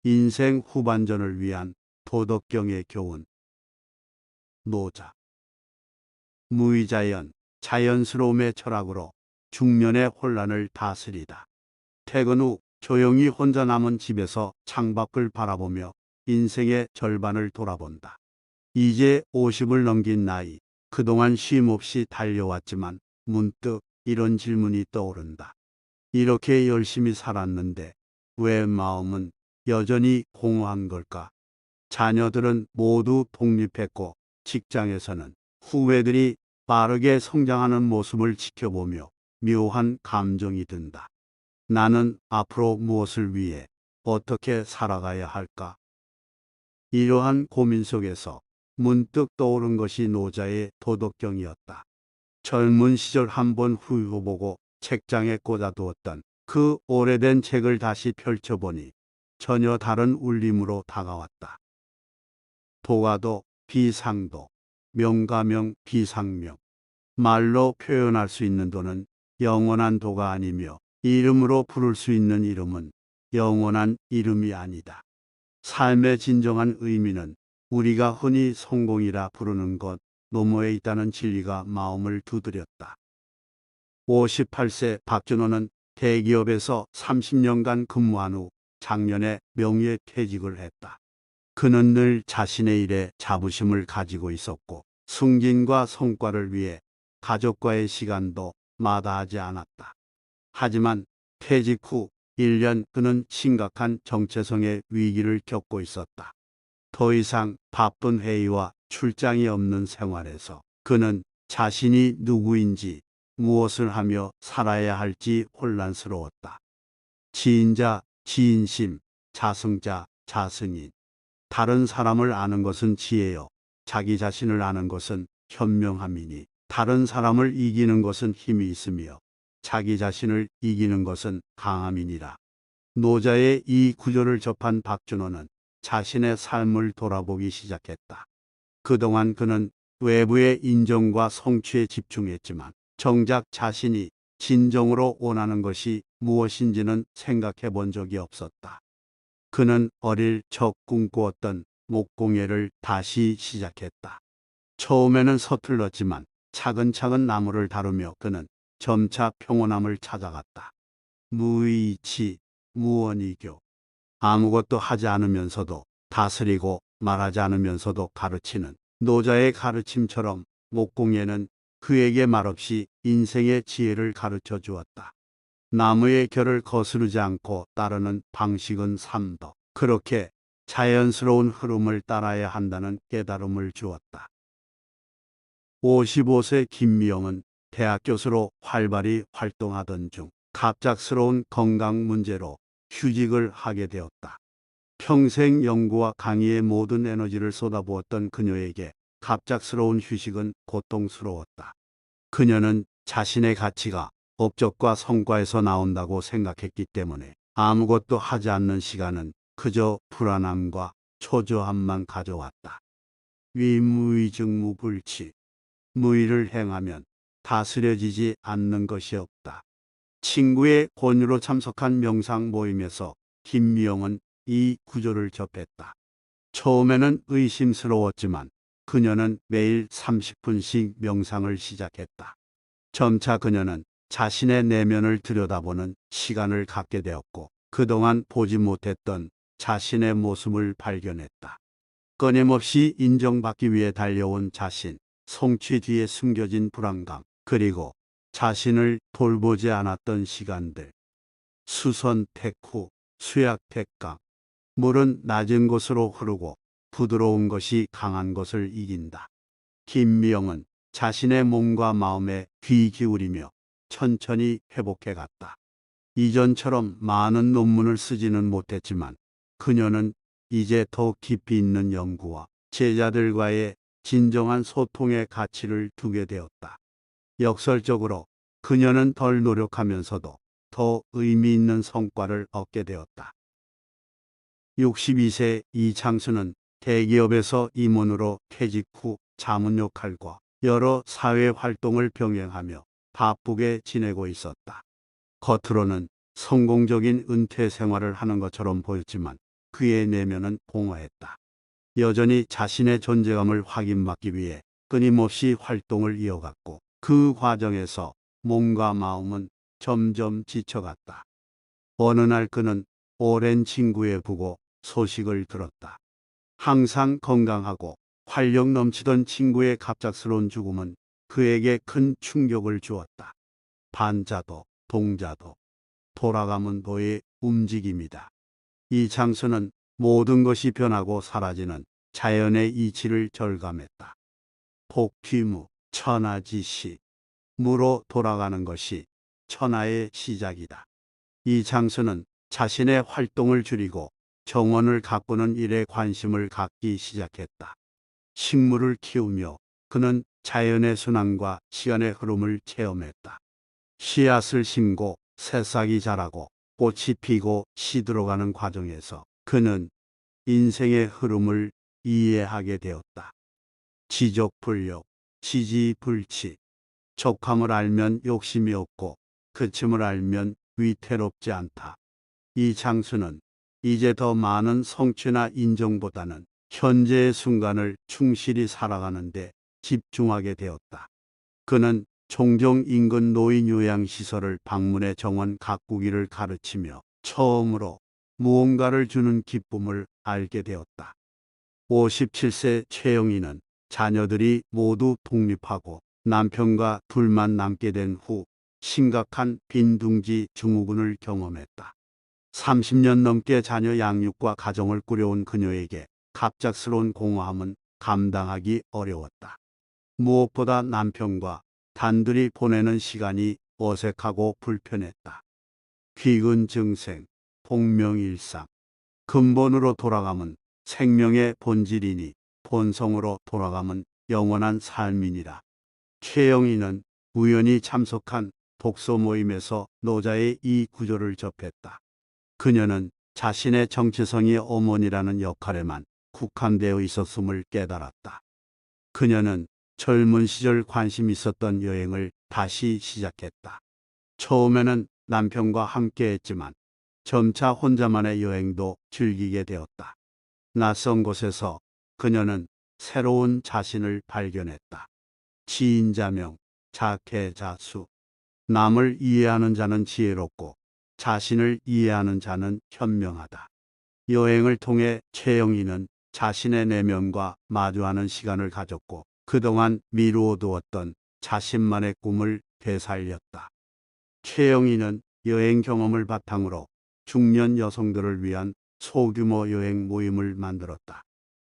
인생 후반전을 위한 도덕경의 교훈. 노자. 무의자연, 자연스러움의 철학으로 중년의 혼란을 다스리다. 퇴근 후 조용히 혼자 남은 집에서 창밖을 바라보며 인생의 절반을 돌아본다. 이제 50을 넘긴 나이, 그동안 쉼없이 달려왔지만 문득 이런 질문이 떠오른다. 이렇게 열심히 살았는데 왜 마음은 여전히 공허한 걸까? 자녀들은 모두 독립했고 직장에서는 후배들이 빠르게 성장하는 모습을 지켜보며 묘한 감정이 든다. 나는 앞으로 무엇을 위해 어떻게 살아가야 할까? 이러한 고민 속에서 문득 떠오른 것이 노자의 도덕경이었다. 젊은 시절 한번 훑어보고 책장에 꽂아두었던 그 오래된 책을 다시 펼쳐보니 전혀 다른 울림으로 다가왔다. 도가도 비상도, 명가명 비상명. 말로 표현할 수 있는 도는 영원한 도가 아니며 이름으로 부를 수 있는 이름은 영원한 이름이 아니다. 삶의 진정한 의미는 우리가 흔히 성공이라 부르는 것 너머에 있다는 진리가 마음을 두드렸다. 58세 박준호는 대기업에서 30년간 근무한 후 작년에 명예퇴직을 했다. 그는 늘 자신의 일에 자부심을 가지고 있었고 승진과 성과를 위해 가족과의 시간도 마다하지 않았다. 하지만 퇴직 후 1년 그는 심각한 정체성의 위기를 겪고 있었다. 더 이상 바쁜 회의와 출장이 없는 생활에서 그는 자신이 누구인지 무엇을 하며 살아야 할지 혼란스러웠다. 지인자, 지인심, 자승자, 자승인. 다른 사람을 아는 것은 지혜요. 자기 자신을 아는 것은 현명함이니 다른 사람을 이기는 것은 힘이 있으며 자기 자신을 이기는 것은 강함이니라. 노자의 이 구절을 접한 박준호는 자신의 삶을 돌아보기 시작했다. 그동안 그는 외부의 인정과 성취에 집중했지만 정작 자신이 진정으로 원하는 것이 무엇인지는 생각해 본 적이 없었다. 그는 어릴 적 꿈꾸었던 목공예를 다시 시작했다. 처음에는 서툴렀지만 차근차근 나무를 다루며 그는 점차 평온함을 찾아갔다. 무의치, 무언이교. 아무것도 하지 않으면서도 다스리고 말하지 않으면서도 가르치는 노자의 가르침처럼 목공예는 그에게 말없이 인생의 지혜를 가르쳐 주었다. 나무의 결을 거스르지 않고 따르는 방식은 삼덕. 그렇게 자연스러운 흐름을 따라야 한다는 깨달음을 주었다. 55세 김미영은 대학 교수로 활발히 활동하던 중 갑작스러운 건강 문제로 휴직을 하게 되었다. 평생 연구와 강의에 모든 에너지를 쏟아부었던 그녀에게 갑작스러운 휴식은 고통스러웠다. 그녀는 자신의 가치가 업적과 성과에서 나온다고 생각했기 때문에 아무것도 하지 않는 시간은 그저 불안함과 초조함만 가져왔다. 위무의증무불치. 무의를 행하면 다스려지지 않는 것이 없다. 친구의 권유로 참석한 명상 모임에서 김미영은 이 구절을 접했다. 처음에는 의심스러웠지만 그녀는 매일 30분씩 명상을 시작했다. 점차 그녀는 자신의 내면을 들여다보는 시간을 갖게 되었고 그동안 보지 못했던 자신의 모습을 발견했다. 끊임없이 인정받기 위해 달려온 자신, 성취 뒤에 숨겨진 불안감, 그리고 자신을 돌보지 않았던 시간들. 수선 택후, 수약 택강. 물은 낮은 곳으로 흐르고 부드러운 것이 강한 것을 이긴다. 김미영은 자신의 몸과 마음에 귀 기울이며 천천히 회복해 갔다. 이전처럼 많은 논문을 쓰지는 못했지만 그녀는 이제 더 깊이 있는 연구와 제자들과의 진정한 소통의 가치를 두게 되었다. 역설적으로 그녀는 덜 노력하면서도 더 의미 있는 성과를 얻게 되었다. 62세 이창수는 대기업에서 임원으로 퇴직 후 자문 역할과 여러 사회 활동을 병행하며 바쁘게 지내고 있었다. 겉으로는 성공적인 은퇴 생활을 하는 것처럼 보였지만 그의 내면은 공허했다. 여전히 자신의 존재감을 확인받기 위해 끊임없이 활동을 이어갔고 그 과정에서 몸과 마음은 점점 지쳐갔다. 어느 날 그는 오랜 친구의 부고 소식을 들었다. 항상 건강하고 활력 넘치던 친구의 갑작스러운 죽음은 그에게 큰 충격을 주었다. 반자도 동자도 돌아가면 너의 움직임이다. 이 장소는 모든 것이 변하고 사라지는 자연의 이치를 절감했다. 복귀무, 천하지시, 무로 돌아가는 것이 천하의 시작이다. 이 장소는 자신의 활동을 줄이고 정원을 가꾸는 일에 관심을 갖기 시작했다. 식물을 키우며 그는 자연의 순환과 시간의 흐름을 체험했다. 씨앗을 심고 새싹이 자라고 꽃이 피고 시들어가는 과정에서 그는 인생의 흐름을 이해하게 되었다. 지적불력, 지지불치, 족함을 알면 욕심이 없고 그침을 알면 위태롭지 않다. 이 장수는 이제 더 많은 성취나 인정보다는 현재의 순간을 충실히 살아가는데 집중하게 되었다. 그는 종종 인근 노인 요양시설을 방문해 정원 가꾸기를 가르치며 처음으로 무언가를 주는 기쁨을 알게 되었다. 57세 최영희는 자녀들이 모두 독립하고 남편과 둘만 남게 된 후 심각한 빈둥지 증후군을 경험했다. 30년 넘게 자녀 양육과 가정을 꾸려온 그녀에게 갑작스러운 공허함은 감당하기 어려웠다. 무엇보다 남편과 단둘이 보내는 시간이 어색하고 불편했다. 귀근 증생, 복명일상, 근본으로 돌아가면 생명의 본질이니 본성으로 돌아가면 영원한 삶이니라. 최영희는 우연히 참석한 독서 모임에서 노자의 이 구절을 접했다. 그녀는 자신의 정체성이 어머니라는 역할에만 국한되어 있었음을 깨달았다. 그녀는 젊은 시절 관심 있었던 여행을 다시 시작했다. 처음에는 남편과 함께 했지만 점차 혼자만의 여행도 즐기게 되었다. 낯선 곳에서 그녀는 새로운 자신을 발견했다. 지인자명, 자케자수. 남을 이해하는 자는 지혜롭고 자신을 이해하는 자는 현명하다. 여행을 통해 최영희는 자신의 내면과 마주하는 시간을 가졌고 그동안 미루어 두었던 자신만의 꿈을 되살렸다. 최영희는 여행 경험을 바탕으로 중년 여성들을 위한 소규모 여행 모임을 만들었다.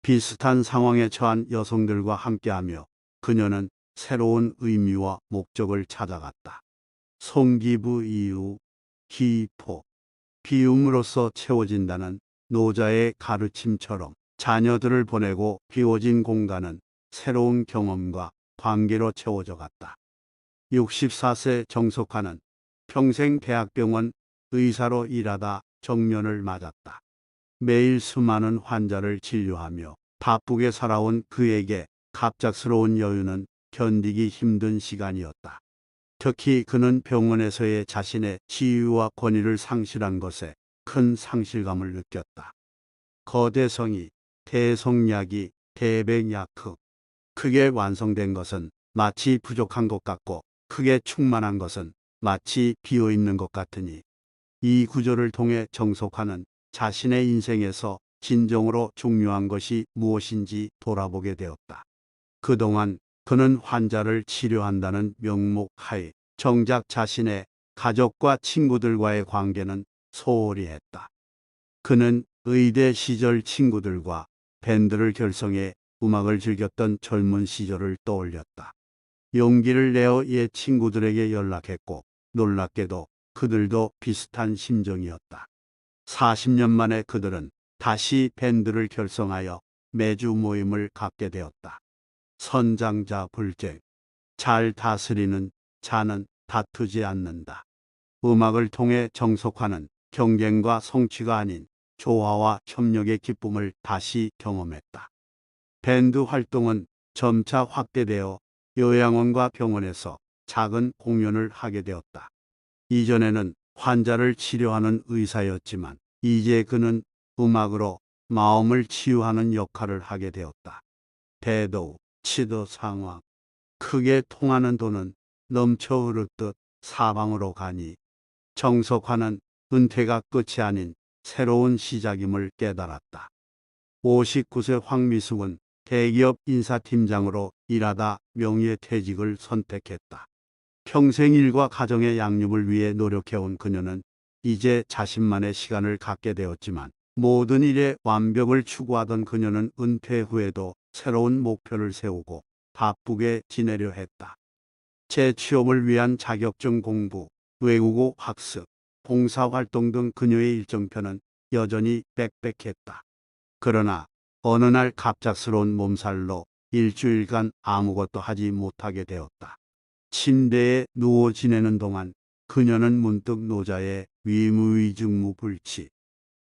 비슷한 상황에 처한 여성들과 함께하며 그녀는 새로운 의미와 목적을 찾아갔다. 송기부 이후 기포, 비움으로써 채워진다는 노자의 가르침처럼 자녀들을 보내고 비워진 공간은 새로운 경험과 관계로 채워져 갔다. 64세 정석화는 평생 대학병원 의사로 일하다 정년을 맞았다. 매일 수많은 환자를 진료하며 바쁘게 살아온 그에게 갑작스러운 여유는 견디기 힘든 시간이었다. 특히 그는 병원에서의 자신의 지위와 권위를 상실한 것에 큰 상실감을 느꼈다. 거대성이, 대성약이, 대백약흑. 크게 완성된 것은 마치 부족한 것 같고 크게 충만한 것은 마치 비어있는 것 같으니 이 구조를 통해 정석화는 자신의 인생에서 진정으로 중요한 것이 무엇인지 돌아보게 되었다. 그동안 그는 환자를 치료한다는 명목 하에 정작 자신의 가족과 친구들과의 관계는 소홀히 했다. 그는 의대 시절 친구들과 밴드를 결성해 음악을 즐겼던 젊은 시절을 떠올렸다. 용기를 내어 옛 친구들에게 연락했고 놀랍게도 그들도 비슷한 심정이었다. 40년 만에 그들은 다시 밴드를 결성하여 매주 모임을 갖게 되었다. 선장자 불쟁. 잘 다스리는 자는 다투지 않는다. 음악을 통해 정석화는 경쟁과 성취가 아닌 조화와 협력의 기쁨을 다시 경험했다. 밴드 활동은 점차 확대되어 요양원과 병원에서 작은 공연을 하게 되었다. 이전에는 환자를 치료하는 의사였지만 이제 그는 음악으로 마음을 치유하는 역할을 하게 되었다. 대도, 치도 상황. 크게 통하는 도는 넘쳐 흐르듯 사방으로 가니 정석화는 은퇴가 끝이 아닌 새로운 시작임을 깨달았다. 59세 황미숙은 대기업 인사팀장으로 일하다 명예퇴직을 선택했다. 평생 일과 가정의 양육을 위해 노력해온 그녀는 이제 자신만의 시간을 갖게 되었지만 모든 일에 완벽을 추구하던 그녀는 은퇴 후에도 새로운 목표를 세우고 바쁘게 지내려 했다. 재취업을 위한 자격증 공부, 외국어 학습, 봉사활동 등 그녀의 일정표는 여전히 빽빽했다. 그러나 어느 날 갑작스러운 몸살로 일주일간 아무것도 하지 못하게 되었다. 침대에 누워 지내는 동안 그녀는 문득 노자의 위무위증무불치,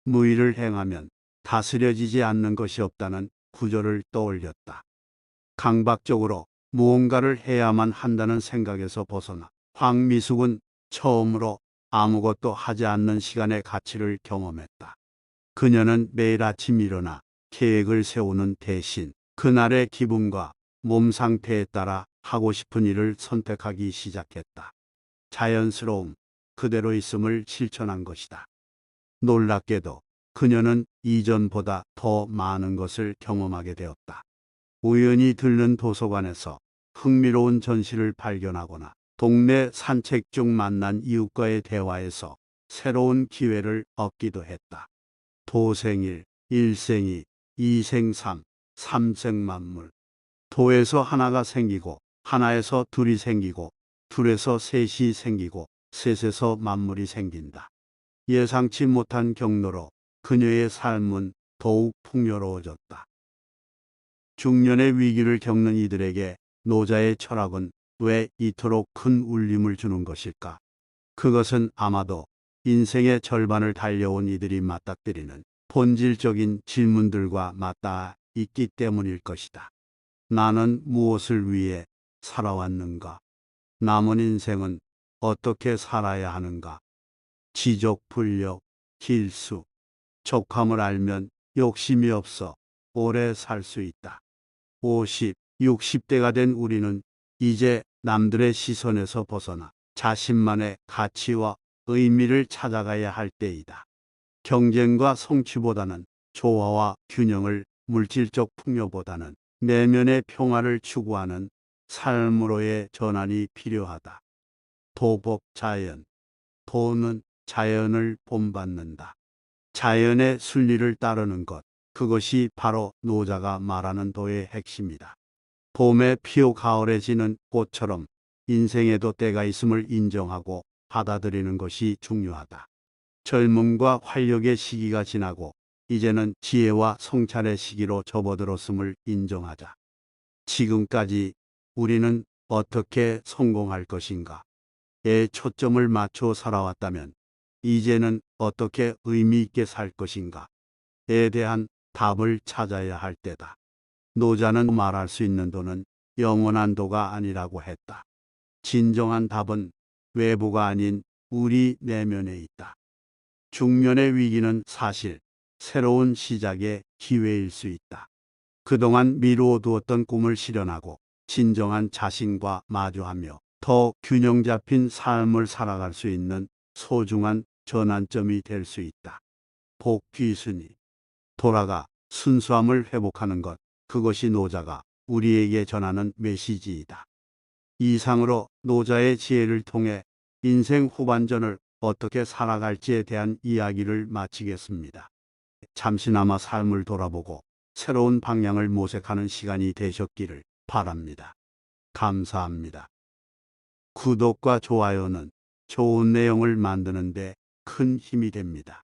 무의를 행하면 다스려지지 않는 것이 없다는 구절을 떠올렸다. 강박적으로 무언가를 해야만 한다는 생각에서 벗어나 황미숙은 처음으로 아무것도 하지 않는 시간의 가치를 경험했다. 그녀는 매일 아침 일어나 계획을 세우는 대신 그날의 기분과 몸 상태에 따라 하고 싶은 일을 선택하기 시작했다. 자연스러움, 그대로 있음을 실천한 것이다. 놀랍게도 그녀는 이전보다 더 많은 것을 경험하게 되었다. 우연히 들른 도서관에서 흥미로운 전시를 발견하거나 동네 산책 중 만난 이웃과의 대화에서 새로운 기회를 얻기도 했다. 도생일, 일생이, 이생삼, 삼생만물. 도에서 하나가 생기고 하나에서 둘이 생기고 둘에서 셋이 생기고 셋에서 만물이 생긴다. 예상치 못한 경로로 그녀의 삶은 더욱 풍요로워졌다. 중년의 위기를 겪는 이들에게 노자의 철학은 왜 이토록 큰 울림을 주는 것일까? 그것은 아마도 인생의 절반을 달려온 이들이 맞닥뜨리는 본질적인 질문들과 맞닿아 있기 때문일 것이다. 나는 무엇을 위해 살아왔는가? 남은 인생은 어떻게 살아야 하는가? 지적, 불력, 길수, 족함을 알면 욕심이 없어 오래 살 수 있다. 50, 60대가 된 우리는 이제 남들의 시선에서 벗어나 자신만의 가치와 의미를 찾아가야 할 때이다. 경쟁과 성취보다는 조화와 균형을, 물질적 풍요보다는 내면의 평화를 추구하는 삶으로의 전환이 필요하다. 도복 자연. 도는 자연을 본받는다. 자연의 순리를 따르는 것. 그것이 바로 노자가 말하는 도의 핵심이다. 봄에 피어 가을에 지는 꽃처럼 인생에도 때가 있음을 인정하고 받아들이는 것이 중요하다. 젊음과 활력의 시기가 지나고 이제는 지혜와 성찰의 시기로 접어들었음을 인정하자. 지금까지 우리는 어떻게 성공할 것인가? 에 초점을 맞춰 살아왔다면 이제는 어떻게 의미 있게 살 것인가? 에 대한 답을 찾아야 할 때다. 노자는 말할 수 있는 도는 영원한 도가 아니라고 했다. 진정한 답은 외부가 아닌 우리 내면에 있다. 중년의 위기는 사실 새로운 시작의 기회일 수 있다. 그동안 미루어 두었던 꿈을 실현하고 진정한 자신과 마주하며 더 균형 잡힌 삶을 살아갈 수 있는 소중한 전환점이 될 수 있다. 복귀순이 돌아가 순수함을 회복하는 것, 그것이 노자가 우리에게 전하는 메시지이다. 이상으로 노자의 지혜를 통해 인생 후반전을 어떻게 살아갈지에 대한 이야기를 마치겠습니다. 잠시나마 삶을 돌아보고 새로운 방향을 모색하는 시간이 되셨기를 바랍니다. 감사합니다. 구독과 좋아요는 좋은 내용을 만드는 데 큰 힘이 됩니다.